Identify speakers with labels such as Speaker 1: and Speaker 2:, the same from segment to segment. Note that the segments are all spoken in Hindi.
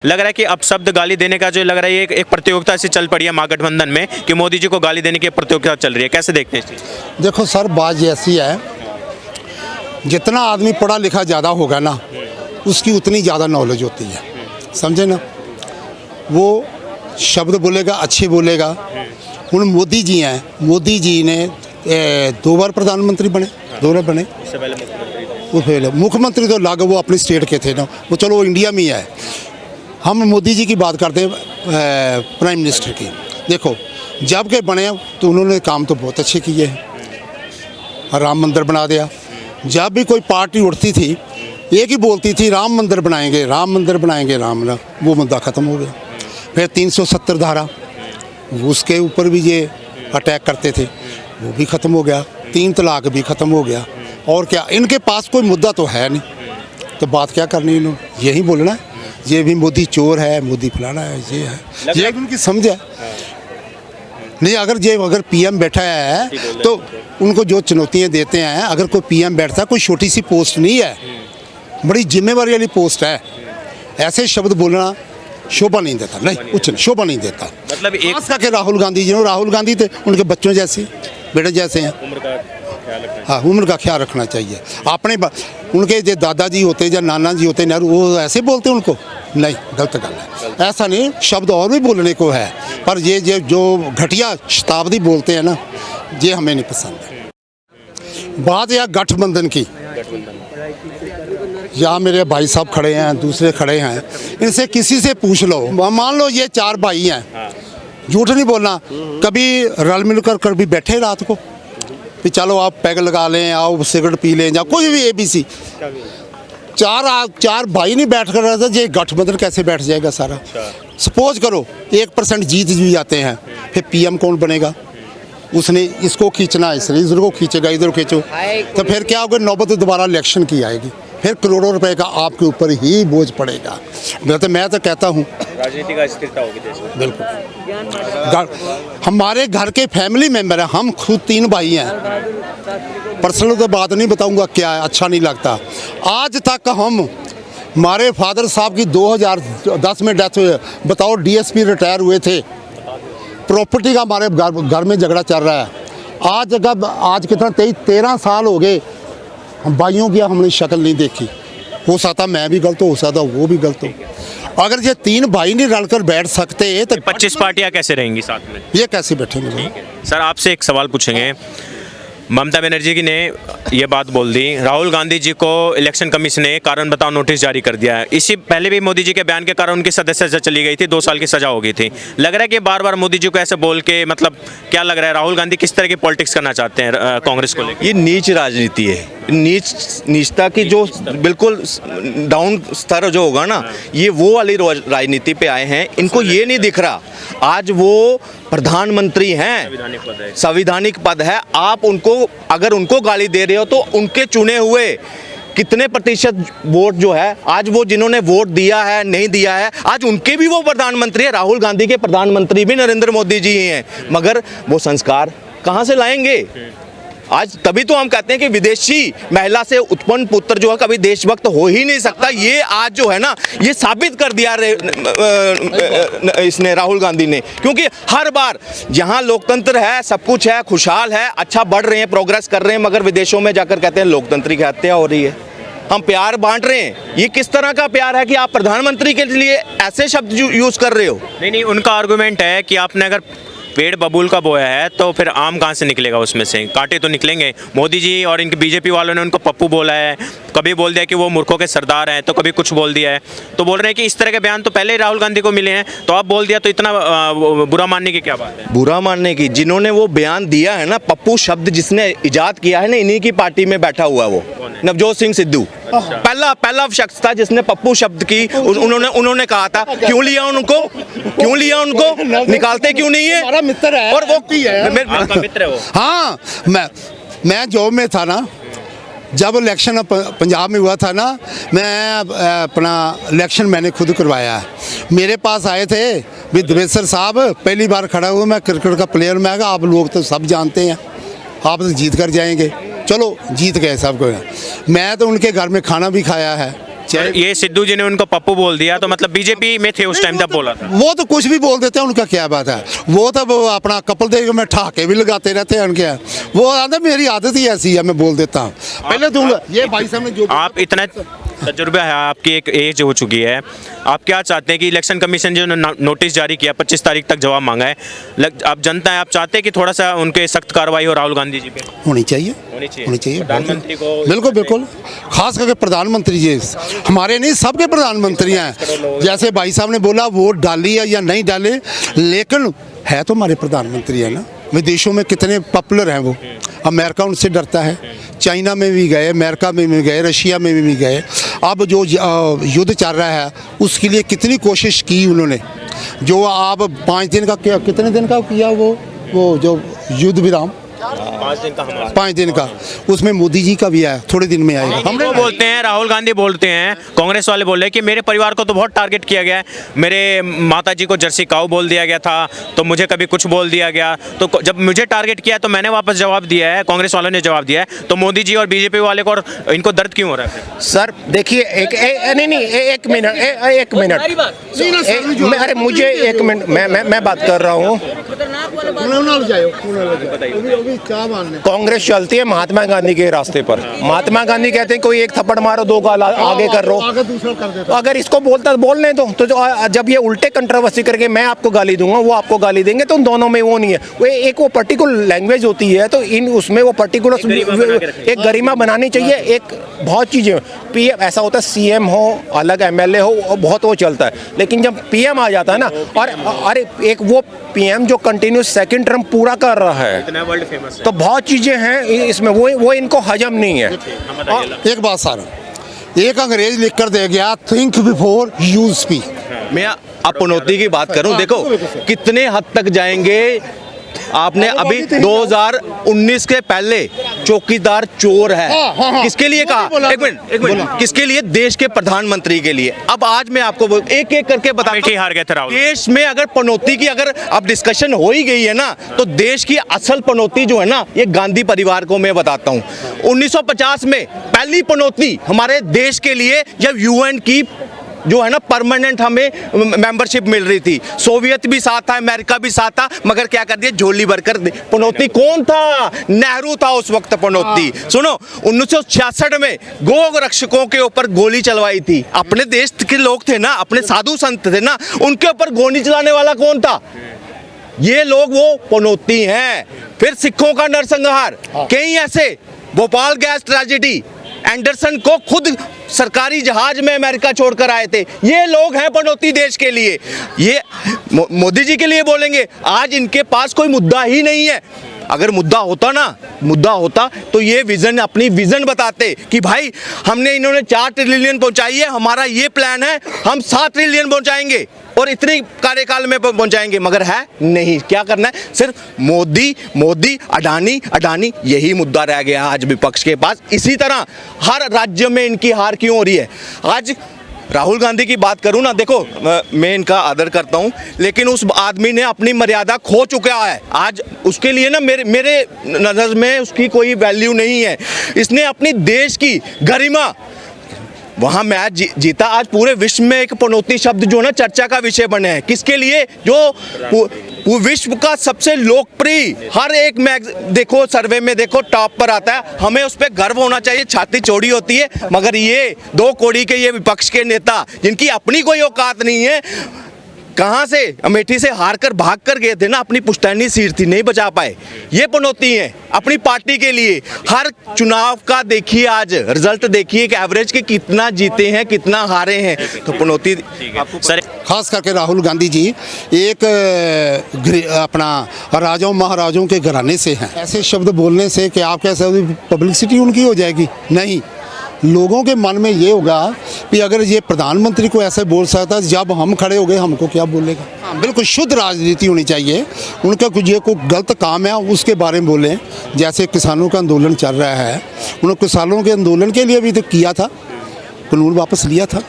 Speaker 1: लग रहा है कि अब शब्द गाली देने का जो लग रहा है ये एक प्रतियोगिता से चल पड़ी है महागठबंधन में कि मोदी जी को गाली देने की प्रतियोगिता चल रही है, कैसे देखते हैं इस चीज़?
Speaker 2: देखो सर, बात ऐसी है, जितना आदमी पढ़ा लिखा ज़्यादा होगा ना उसकी उतनी ज़्यादा नॉलेज होती है, समझे ना। वो शब्द बोलेगा, अच्छे बोलेगा। हूँ मोदी जी हैं, मोदी जी ने 2 बार प्रधानमंत्री बने, 2 बार बने। वो पहले मुख्यमंत्री तो अलग, वो अपनी स्टेट के थे ना, वो चलो वो इंडिया में ही है। हम मोदी जी की बात करते हैं, प्राइम मिनिस्टर की। देखो जब के बने तो उन्होंने काम तो बहुत अच्छे किए हैं। राम मंदिर बना दिया। जब भी कोई पार्टी उठती थी एक ही बोलती थी राम मंदिर बनाएंगे, राम मंदिर बनाएंगे, वो मुद्दा ख़त्म हो गया। फिर 370 धारा, उसके ऊपर भी ये अटैक करते थे, वो भी ख़त्म हो गया। 3 तलाक भी ख़त्म हो गया। और क्या, इनके पास कोई मुद्दा तो है नहीं, तो बात क्या करनी इन्होंने, यही बोलना है। ये भी मोदी चोर है, मोदी फलाना है, ये है, ये उनकी समझ है। नहीं, अगर पीएम बैठा है तो उनको जो चुनौतियां देते हैं, अगर कोई पीएम बैठता है, कोई छोटी सी पोस्ट नहीं है, बड़ी जिम्मेवारी वाली पोस्ट है। ऐसे शब्द बोलना शोभा नहीं देता, नहीं कुछ शोभा नहीं देता।
Speaker 1: मतलब एक
Speaker 2: खास करके राहुल गांधी थे, उनके बच्चों जैसे, बेटे जैसे हैं। हाँ, उम्र का ख्याल रखना चाहिए। अपने उनके जो दादाजी होते या नाना जी होते नेहरू, वो ऐसे बोलते उनको, नहीं, गलत गल है। ऐसा नहीं, शब्द और भी बोलने को है, पर ये जो घटिया शताब्दी बोलते हैं ना, ये हमें नहीं पसंद। बात या गठबंधन की, यहाँ मेरे भाई साहब खड़े हैं, दूसरे खड़े हैं, इनसे किसी से पूछ लो। मान लो ये 4 भाई हैं, झूठ नहीं बोलना, कभी रल मिलकर कभी बैठे रात को कि चलो आप पैग लगा लें, आओ सिगरेट पी लें, या कोई भी ABC, 4 भाई नहीं बैठ कर रहा था, ये गठबंधन कैसे बैठ जाएगा सारा। सपोज करो 1% जीत भी जाते हैं, फिर पीएम कौन बनेगा? उसने इसको खींचना, इसने इधर को खींचेगा, इधर खींचो, तो फिर क्या होगा, नौबत दोबारा इलेक्शन की आएगी, फिर करोड़ों रुपए का आपके ऊपर ही बोझ पड़ेगा। मैं तो कहता हूँ
Speaker 1: राजनीति का अस्थिरता होगी देश में।
Speaker 2: बिल्कुल। हमारे घर के फैमिली मेंबर हैं, हम खुद 3 भाई हैं, पर्सनल तो बात नहीं बताऊंगा, क्या है, अच्छा नहीं लगता। आज तक हमारे फादर साहब की 2010 में डेथ हुई, बताओ, DSP रिटायर हुए थे, प्रॉपर्टी का हमारे घर में झगड़ा चल रहा है। आज कितना 13 साल हो गए, हम भाइयों की हमने शक्ल नहीं देखी। हो सकता मैं भी गलत हो सकता वो भी गलत हो। अगर ये 3 भाई नहीं रलकर बैठ सकते तो
Speaker 1: 25 पार्टियां कैसे रहेंगी साथ में?
Speaker 2: ये कैसे बैठेंगे?
Speaker 1: सर आपसे एक सवाल पूछेंगे। ममता बनर्जी जी ने ये बात बोल दी, राहुल गांधी जी को इलेक्शन कमीशन ने कारण बताओ नोटिस जारी कर दिया है। इसी पहले भी मोदी जी के बयान के कारण उनकी सदस्यता चली गई थी, 2 साल की सजा हो गई थी। लग रहा है कि बार बार मोदी जी को ऐसे बोल के, मतलब क्या लग रहा है, राहुल गांधी किस तरह की पॉलिटिक्स करना चाहते हैं कांग्रेस को लेकर?
Speaker 3: ये नीच राजनीति है, नीचता की जो बिल्कुल डाउन स्तर जो होगा ना, ये वो वाली राजनीति पे आए हैं। इनको ये नहीं दिख रहा, आज वो प्रधानमंत्री हैं, संवैधानिक पद है। आप उनको, अगर उनको गाली दे रहे हो तो उनके चुने हुए कितने प्रतिशत वोट जो है, आज वो जिन्होंने वोट दिया है, नहीं दिया है, आज उनके भी वो प्रधानमंत्री है। राहुल गांधी के प्रधानमंत्री भी नरेंद्र मोदी जी ही हैं, मगर वो संस्कार कहाँ से लाएंगे? आज तभी तो हम कहते हैं कि विदेशी महिला से उत्पन्न पुत्र जो है कभी देशभक्त हो ही नहीं सकता। ये आज जो है ना, ये साबित कर दिया इसने, राहुल गांधी ने। क्योंकि हर बार जहां लोकतंत्र है, सब कुछ है, खुशहाल है, अच्छा बढ़ रहे हैं, प्रोग्रेस कर रहे हैं, मगर विदेशों में जाकर कहते हैं लोकतंत्र की हत्या हो रही है, हम प्यार बांट रहे हैं। ये किस तरह का प्यार है कि आप प्रधानमंत्री के लिए ऐसे शब्द यूज कर रहे हो?
Speaker 1: नहीं, उनका आर्गुमेंट है कि आपने अगर पेड़ बबूल का बोया है तो फिर आम कहाँ से निकलेगा, उसमें से कांटे तो निकलेंगे। मोदी जी और इनके बीजेपी वालों ने उनको पप्पू बोला है, कभी बोल दिया कि वो मूर्खों के सरदार हैं, तो कभी कुछ बोल दिया है। तो बोल रहे हैं कि इस तरह के बयान तो पहले ही राहुल गांधी को मिले हैं, तो आप बोल दिया तो इतना बुरा मानने की क्या बात है?
Speaker 3: बुरा मानने की, जिन्होंने वो बयान दिया है ना, पप्पू शब्द जिसने इजाद किया है ना, इन्हीं की पार्टी में बैठा हुआ है वो, नवजोत सिंह सिद्धू। पहला शख्स था जिसने पप्पू शब्द की, उन्होंने कहा था। क्यों लिया उनको निकालते क्यों नहीं है?
Speaker 2: हमारा मित्र है,
Speaker 3: और वो
Speaker 1: आपका मित्र है वो।
Speaker 2: हाँ, मैं जॉब में था ना, जब इलेक्शन पंजाब में हुआ था ना, मैं अपना इलेक्शन मैंने खुद करवाया है। मेरे पास आए थे भी देवेश्वर साहब, पहली बार खड़ा हुआ, मैं क्रिकेट का प्लेयर, मैं कहा आप लोग तो सब जानते हैं, आप तो जीत कर जाएंगे। चलो जीत गए सब को। मैं तो उनके घर में खाना भी खाया है, चाहे
Speaker 1: ये सिद्धू जी ने उनको पप्पू बोल दिया, तो मतलब बीजेपी में थे उस टाइम, तब बोला था।
Speaker 2: वो तो कुछ भी बोल देते हैं, उनका क्या बात है। वो तो वो अपना कपल देख में ठहाके भी लगाते रहते हैं उनके। वो आदत, मेरी आदत ही ऐसी है, मैं बोल देता हूँ। पहले तो ये भाई साहब ने जो
Speaker 1: आप इतना तजुर्बा है, आपकी एक एज हो चुकी है, आप क्या चाहते हैं कि इलेक्शन कमीशन जो नोटिस जारी किया 25 तारीख तक जवाब मांगा है, आप जनता है, आप चाहते हैं कि थोड़ा सा उनके सख्त कार्रवाई हो राहुल गांधी जी पे?
Speaker 2: होनी चाहिए, होनी चाहिए। बिल्कुल बिल्कुल, खास करके प्रधानमंत्री जी, हमारे नहीं सबके प्रधानमंत्री हैं। जैसे भाई साहब ने बोला वोट डाली है या नहीं डाले, लेकिन है तो हमारे प्रधानमंत्री है ना। विदेशों में कितने पॉपुलर हैं वो, अमेरिका उनसे डरता है, चाइना में भी गए, अमेरिका में भी गए, रशिया में भी गए। अब जो युद्ध चल रहा है उसके लिए कितनी कोशिश की उन्होंने। जो अब 5 दिन का कितने दिन का किया वो जो युद्ध विराम 5 दिन का, उसमें मोदी जी का भी आया, थोड़े दिन में आएगा।
Speaker 1: हम लोग बोलते हैं, राहुल गांधी बोलते हैं, कांग्रेस वाले बोल रहे हैं कि मेरे परिवार को तो बहुत टारगेट किया गया है, मेरे माता जी को जर्सी काऊ बोल दिया गया था, तो मुझे कभी कुछ बोल दिया गया, तो जब मुझे टारगेट किया तो मैंने वापस जवाब दिया है, कांग्रेस वालों ने जवाब दिया है, तो मोदी जी और बीजेपी वाले को और इनको दर्द क्यों हो रहा है?
Speaker 4: सर देखिए, एक मिनट, अरे मुझे 1 मिनट, मैं बात कर रहा हूँ। कांग्रेस चलती है महात्मा गांधी के रास्ते पर। महात्मा गांधी कहते हैं कोई एक थप्पड़ मारो, 2 गाल आगे कर रो। अगर इसको बोलने दो, तो जब ये उल्टे कंट्रोवर्सी करके मैं आपको गाली दूंगा, वो आपको गाली देंगे, तो उन दोनों में वो नहीं है। वो एक वो पर्टिकुलर लैंग्वेज होती है, तो इन उसमें वो पर्टिकुलर एक गरिमा बनानी चाहिए। एक बहुत चीज़ें पीएम ऐसा होता है, सीएम हो अलग, एमएलए हो, बहुत वो चलता है, लेकिन जब पीएम आ जाता है ना, और अरे एक वो पीएम जो कंटिन्यूस 2nd टर्म पूरा कर रहा है,
Speaker 1: इतना वर्ल्ड फेमस है,
Speaker 4: तो बहुत चीजें हैं इसमें, वो इनको हजम नहीं है।
Speaker 2: एक बात सारा, एक अंग्रेज लिख कर दे गया, थिंक बिफोर यू स्पीक।
Speaker 3: मैं अपनौती की बात करूं, देखो कितने हद तक जाएंगे। आपने अभी 2019 के पहले चौकीदार चोर है, किसके लिए कहा? एक मिनट, किसके लिए? देश के प्रधानमंत्री के लिए। अब आज मैं आपको एक एक करके बता,
Speaker 1: हार गए थे राहुल।
Speaker 3: देश में अगर पनौती की अगर अब डिस्कशन हो ही गई है ना, तो देश की असल पनौती जो है ना, ये गांधी परिवार को मैं बताता हूँ। 1950 में पहली पनौती हमारे देश के लिए, जब यूएन की जो है ना परमानेंट हमें मेंबरशिप मिल रही थी। सोवियत भी साथ था, अमेरिका भी साथ था, मगर क्या कर दिया, झोली भरकर। पनौती कौन था? नेहरू था उस वक्त पनौती। सुनो, 1966 में गो रक्षकों के ऊपर गोली चलवाई थी। अपने देश के लोग थे ना, अपने साधु संत थे ना, उनके ऊपर गोली चलाने वाला कौन था? ये लोग वो पनौती हैं। फिर सिखों का नरसंहार, कई ऐसे, भोपाल गैस ट्रेजेडी, एंडरसन को खुद सरकारी जहाज में अमेरिका छोड़कर आए थे। ये लोग हैं पनौती देश के लिए। ये मोदी जी के लिए बोलेंगे, आज इनके पास कोई मुद्दा ही नहीं है। अगर मुद्दा होता तो ये विजन, अपनी विजन बताते कि भाई हमने, इन्होंने 4 ट्रिलियन पहुंचाई है, हमारा ये प्लान है, हम 7 ट्रिलियन पहुंचाएंगे और इतनी कार्यकाल में पहुंचाएंगे। मगर है नहीं, क्या करना है, सिर्फ मोदी अडानी, यही मुद्दा रह गया आज विपक्ष के पास। इसी तरह हर राज्य में इनकी हार क्यों हो रही है? आज राहुल गांधी की बात करूं ना, देखो मैं इनका आदर करता हूं, लेकिन उस आदमी ने अपनी मर्यादा खो चुका है। आज उसके लिए ना मेरे नज़र में उसकी कोई वैल्यू नहीं है। इसने अपनी देश की गरिमा, वहाँ मैच जीता। आज पूरे विश्व में एक पनौती शब्द जो ना चर्चा का विषय बने हैं। किसके लिए? जो विश्व का सबसे लोकप्रिय, हर एक देखो सर्वे में देखो टॉप पर आता है। हमें उस पर गर्व होना चाहिए, छाती चौड़ी होती है। मगर ये 2 कौड़ी के ये विपक्ष के नेता, जिनकी अपनी कोई औकात नहीं है, कहाँ से अमेठी से हार कर भाग कर गए थे ना, अपनी पुश्तैनी सीट थी, नहीं बचा पाए। ये पनौती हैं अपनी पार्टी के लिए। हर चुनाव का देखिए, आज रिजल्ट देखिए कि एवरेज के कितना जीते हैं, कितना हारे हैं। तो पनौती
Speaker 1: सर,
Speaker 2: खास करके राहुल गांधी जी एक अपना राजाओं महाराजों के घराने से हैं। ऐसे शब्द बोलने से कि आप कैसे पब्लिसिटी उनकी हो जाएगी? नहीं, लोगों के मन में ये होगा कि अगर ये प्रधानमंत्री को ऐसे बोल सकता है, जब हम खड़े हो गए हमको क्या बोलेगा। हाँ, बिल्कुल शुद्ध राजनीति होनी चाहिए। उनका कुछ ये कोई गलत काम है उसके बारे में बोलें। जैसे किसानों का आंदोलन चल रहा है, उन्होंने किसानों के आंदोलन के लिए भी तो किया था, कानून वापस लिया था,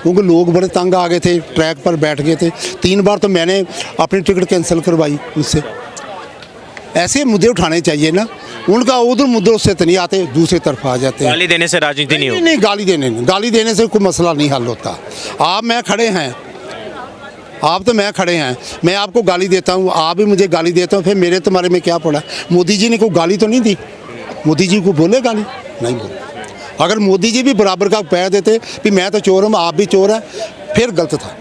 Speaker 2: क्योंकि लोग बड़े तंग आ गए थे, ट्रैक पर बैठ गए थे। 3 बार तो मैंने अपनी टिकट कैंसिल करवाई उनसे। ऐसे मुद्दे उठाने चाहिए ना, उनका उधर मुद्दों से तो नहीं आते, दूसरी तरफ आ जाते हैं।
Speaker 1: गाली देने से राजनीति नहीं होगी।
Speaker 2: नहीं, गाली देने से कोई मसला नहीं हल होता। आप मैं खड़े हैं, आप तो मैं खड़े हैं, मैं आपको गाली देता हूँ, आप भी मुझे गाली देते हो, फिर मेरे तुम्हारे में क्या पड़ा? मोदी जी ने कोई गाली तो नहीं दी, मोदी जी को बोले गाली नहीं बोले। अगर मोदी जी भी बराबर का पैर देते कि मैं तो चोर हूँ, आप भी चोर हैं, फिर गलत था।